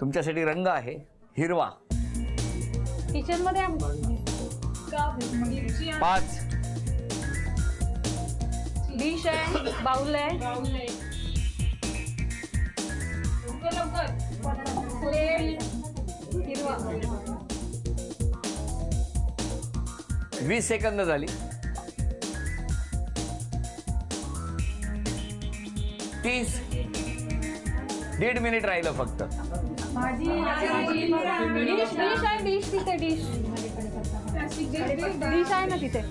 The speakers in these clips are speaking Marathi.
तुमच्यासाठी रंग आहे हिरवा. किचन मध्ये 5. डिश आहे, बाउल आहे, हिरवा. 20 सेकंद झाली. 30. 1.5 मिनिट राहिलं फक्त. डिश आहे, डिश तिथे, डिश आहे ना तिथे.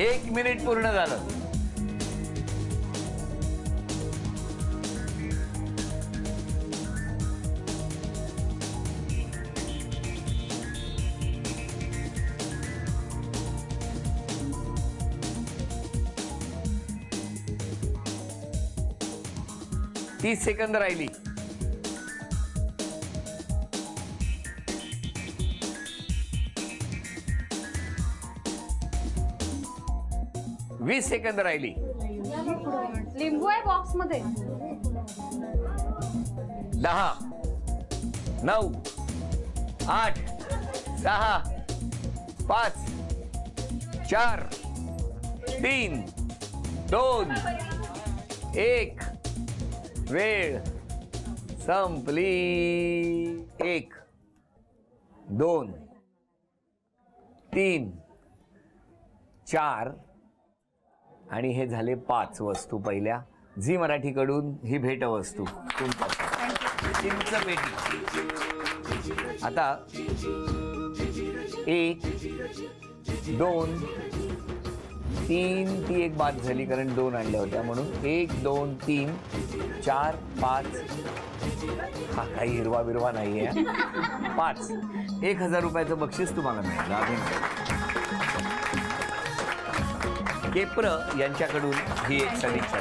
एक मिनिट पूर्ण झालं. तीस सेकंद राहिली. वीस सेकंद राहिली. लिंबू आहे बॉक्स मध्ये. 10, 9, 8, 6, 5, 4, 3, 2, 1. वेळ संपली. 1, 2, 3, 4 आणि हे झाले 5 वस्तू पहिल्या झी मराठीकडून. ही भेटवस्तू तुमच्यासाठी चिंच पेटी. आता 1, 2, 3 ती एक बाद झाली कारण 2 आणल्या होत्या म्हणून. 1, 2, 3, 4, 5. हा काही हिरवा बिरवा नाही आहे. 5. 1000 रुपयाचं बक्षीस तुम्हाला मिळालं. अभिनंदन. केप्र यांच्याकडून ही एक सदिच्छा.